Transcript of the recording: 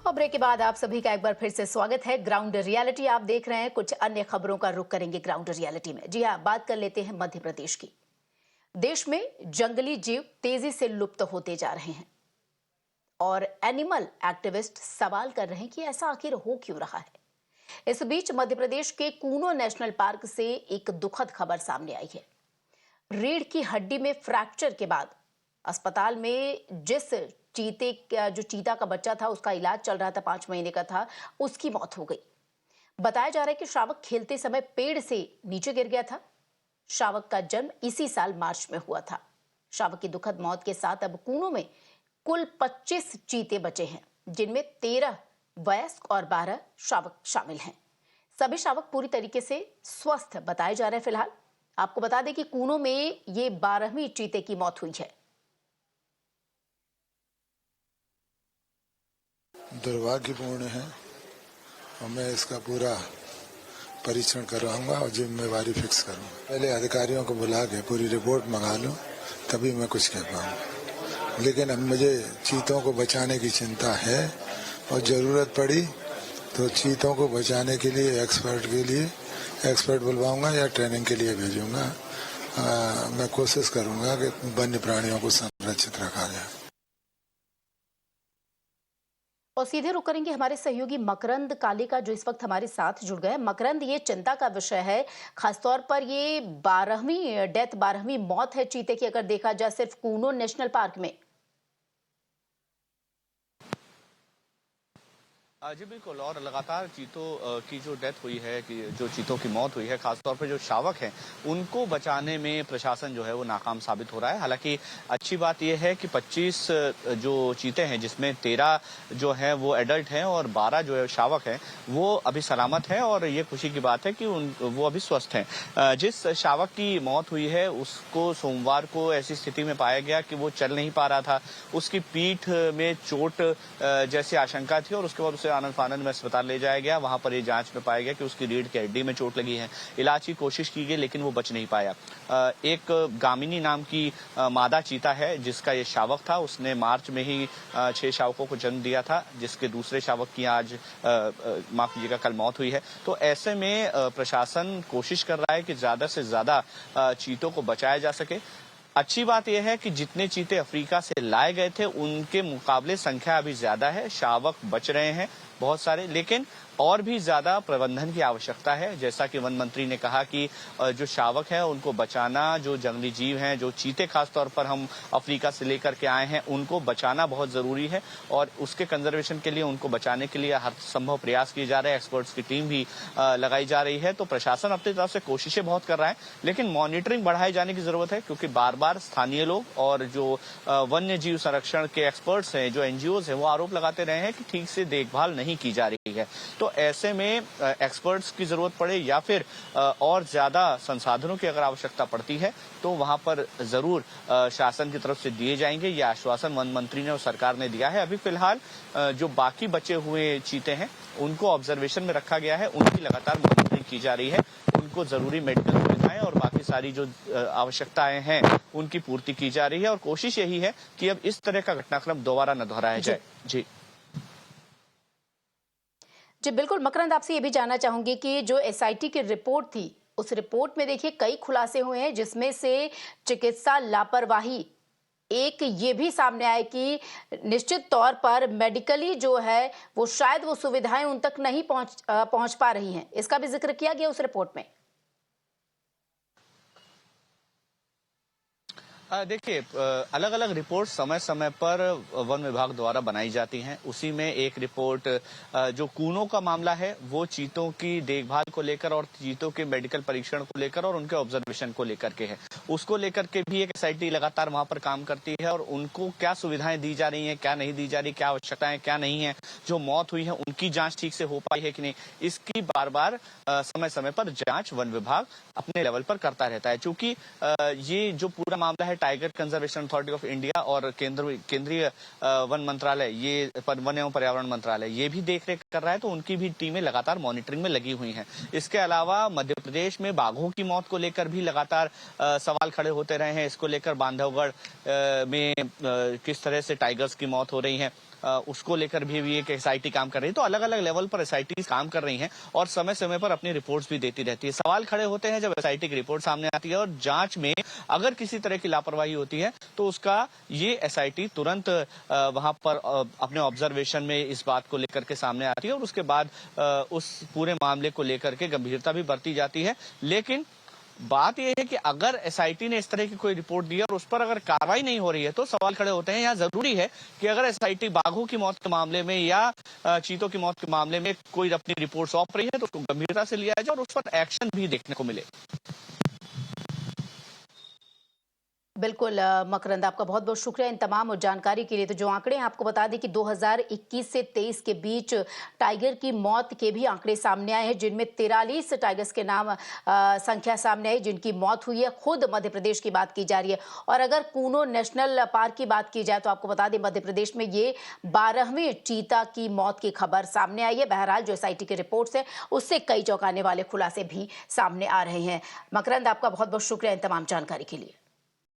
और ब्रेक के बाद आप सभी का एक बार फिर से स्वागत है। ग्राउंड रियलिटी आप देख रहे हैं। कुछ अन्य खबरों का रुख करेंगे ग्राउंड रियलिटी में। जी हाँ, बात कर लेते हैं मध्य प्रदेश की। देश में जंगली जीव तेजी से लुप्त होते जा रहे हैं और एनिमल एक्टिविस्ट सवाल कर रहे हैं कि ऐसा आखिर हो क्यों रहा है। इस बीच मध्य प्रदेश के कूनो नेशनल पार्क से एक दुखद खबर सामने आई है। रीढ़ की हड्डी में फ्रैक्चर के बाद अस्पताल में जिस चीता का बच्चा था, उसका इलाज चल रहा था, 5 महीने का था, उसकी मौत हो गई। बताया जा रहा है कि शावक खेलते समय पेड़ से नीचे गिर गया था। शावक का जन्म इसी साल मार्च में हुआ था। शावक की दुखद मौत के साथ अब कूनो में कुल 25 चीते बचे हैं, जिनमें 13 वयस्क और 12 शावक शामिल हैं। सभी शावक पूरी तरीके से स्वस्थ बताए जा रहे हैं। फिलहाल आपको बता दें कि कूनो में ये 12वीं चीते की मौत हुई है। दुर्भाग्यपूर्ण है और मैं इसका पूरा परीक्षण करवाऊंगा और जिम्मेवारी फिक्स करूंगा। पहले अधिकारियों को बुला के पूरी रिपोर्ट मंगा लूं, तभी मैं कुछ कह पाऊंगा। लेकिन अब मुझे चीतों को बचाने की चिंता है और जरूरत पड़ी तो चीतों को बचाने के लिए एक्सपर्ट बुलवाऊंगा या ट्रेनिंग के लिए भेजूंगा। मैं कोशिश करूंगा कि वन्य प्राणियों को संरक्षित रखा जाए। और सीधे रुक करेंगे हमारे सहयोगी मकरंद कालिका, जो इस वक्त हमारे साथ जुड़ गए। मकरंद, ये चिंता का विषय है, खासतौर पर ये 12वीं मौत है चीते की, अगर देखा जाए सिर्फ कूनो नेशनल पार्क में। जी बिल्कुल, और लगातार चीतों की जो डेथ हुई है, कि जो चीतों की मौत हुई है, खासतौर पर जो शावक हैं उनको बचाने में प्रशासन जो है वो नाकाम साबित हो रहा है। हालांकि अच्छी बात यह है कि 25 जो चीते हैं, जिसमें 13 जो है वो एडल्ट हैं और 12 जो है शावक हैं, वो अभी सलामत हैं और ये खुशी की बात है कि वो अभी स्वस्थ हैं। जिस शावक की मौत हुई है उसको सोमवार को ऐसी स्थिति में पाया गया कि वो चल नहीं पा रहा था। उसकी पीठ में चोट जैसी आशंका थी और उसके बाद आनंद फानंद में अस्पताल ले जाया गया। वहां पर ये जांच में पाया गया कि उसकी रीढ़ की हड्डी में चोट लगी है। इलाज की कोशिश की गई लेकिन वो बच नहीं पाया। एक गामिनी नाम की मादा चीता है जिसका ये शावक था। उसने मार्च में ही 6 शावकों को जन्म दिया था, जिसके दूसरे शावक की आज माफ कीजिएगा कल मौत हुई है। तो ऐसे में प्रशासन कोशिश कर रहा है कि ज्यादा से ज्यादा चीतों को बचाया जा सके। अच्छी बात यह है कि जितने चीते अफ्रीका से लाए गए थे उनके मुकाबले संख्या अभी ज्यादा है। शावक बच रहे हैं बहुत सारे, लेकिन और भी ज्यादा प्रबंधन की आवश्यकता है। जैसा कि वन मंत्री ने कहा कि जो शावक है उनको बचाना, जो जंगली जीव हैं, जो चीते खासतौर पर हम अफ्रीका से लेकर के आए हैं, उनको बचाना बहुत जरूरी है और उसके कंजर्वेशन के लिए, उनको बचाने के लिए हर संभव प्रयास किए जा रहे हैं। एक्सपर्ट्स की टीम भी लगाई जा रही है। तो प्रशासन अपनी तरफ से कोशिशें बहुत कर रहा है, लेकिन मॉनिटरिंग बढ़ाए जाने की जरूरत है, क्योंकि बार बार स्थानीय लोग और जो वन्य जीव संरक्षण के एक्सपर्ट्स हैं, जो एनजीओज हैं, वो आरोप लगाते रहे हैं कि ठीक से देखभाल नहीं की जा रही है। तो ऐसे में एक्सपर्ट्स की जरूरत पड़े या फिर और ज्यादा संसाधनों की अगर आवश्यकता पड़ती है तो वहां पर जरूर शासन की तरफ से दिए जाएंगे। यह आश्वासन वन मंत्री ने और सरकार ने दिया है। अभी फिलहाल जो बाकी बचे हुए चीते हैं उनको ऑब्जर्वेशन में रखा गया है, उनकी लगातार मॉनिटरिंग की जा रही है, उनको जरूरी मेडिकल सुविधाएं और बाकी सारी जो आवश्यकताएं हैं उनकी पूर्ति की जा रही है। और कोशिश यही है कि अब इस तरह का घटनाक्रम दोबारा न दोहराया जाए। जी बिल्कुल मकरंद, आपसे ये भी जानना चाहूंगी कि जो एसआईटी की रिपोर्ट थी, उस रिपोर्ट में देखिए कई खुलासे हुए हैं, जिसमें से चिकित्सा लापरवाही एक ये भी सामने आए कि निश्चित तौर पर मेडिकली जो है वो शायद वो सुविधाएं उन तक नहीं पहुंच पा रही हैं। इसका भी जिक्र किया गया उस रिपोर्ट में। देखिए, अलग अलग रिपोर्ट समय समय पर वन विभाग द्वारा बनाई जाती हैं। उसी में एक रिपोर्ट जो कूनो का मामला है वो चीतों की देखभाल को लेकर और चीतों के मेडिकल परीक्षण को लेकर और उनके ऑब्जर्वेशन को लेकर के है। उसको लेकर के भी एक एसआईटी लगातार वहां पर काम करती है और उनको क्या सुविधाएं दी जा रही हैं, क्या नहीं दी जा रही, क्या आवश्यकताएं क्या नहीं है, जो मौत हुई है उनकी जांच ठीक से हो पाई है कि नहीं, इसकी बार बार समय समय पर जांच वन विभाग अपने लेवल पर करता रहता है। चूंकि ये जो पूरा मामला है tiger conservation authority of India और केंद्रीय वन मंत्रालय, ये वन एवं पर्यावरण मंत्रालय, ये भी देखरेख कर रहा है, तो उनकी भी टीमें लगातार मॉनिटरिंग में लगी हुई हैं। इसके अलावा मध्य प्रदेश में बाघों की मौत को लेकर भी लगातार सवाल खड़े होते रहे हैं। इसको लेकर बांधवगढ़ में किस तरह से टाइगर्स की मौत हो रही है, उसको लेकर भी एक एसआईटी काम कर रही है। तो अलग अलग लेवल पर एसआईटी काम कर रही हैं और समय समय पर अपनी रिपोर्ट्स भी देती रहती है। सवाल खड़े होते हैं जब एसआईटी की रिपोर्ट सामने आती है और जांच में अगर किसी तरह की लापरवाही होती है तो उसका ये एसआईटी तुरंत वहां पर अपने ऑब्जर्वेशन में इस बात को लेकर के सामने आती है और उसके बाद उस पूरे मामले को लेकर के गंभीरता भी बरती जाती है। लेकिन बात यह है कि अगर एसआईटी ने इस तरह की कोई रिपोर्ट दी और उस पर अगर कार्रवाई नहीं हो रही है तो सवाल खड़े होते हैं। यहाँ जरूरी है कि अगर एसआईटी बाघों की मौत के मामले में या चीतों की मौत के मामले में कोई अपनी रिपोर्ट सौंप रही है तो उसको गंभीरता से लिया जाए और उस पर एक्शन भी देखने को मिले। बिल्कुल मकरंद, आपका बहुत बहुत शुक्रिया इन तमाम जानकारी के लिए। तो जो आंकड़े हैं आपको बता दें कि 2021 से 23 के बीच टाइगर की मौत के भी आंकड़े सामने आए हैं, जिनमें 43 टाइगर्स के नाम संख्या सामने आई जिनकी मौत हुई है। खुद मध्य प्रदेश की बात की जा रही है। और अगर कूनो नेशनल पार्क की बात की जाए तो आपको बता दें मध्य प्रदेश में ये 12वें चीता की मौत की खबर सामने आई है। बहरहाल जो एसआईटी के रिपोर्ट्स है उससे कई चौंकाने वाले खुलासे भी सामने आ रहे हैं। मकरंद, आपका बहुत बहुत शुक्रिया इन तमाम जानकारी के लिए।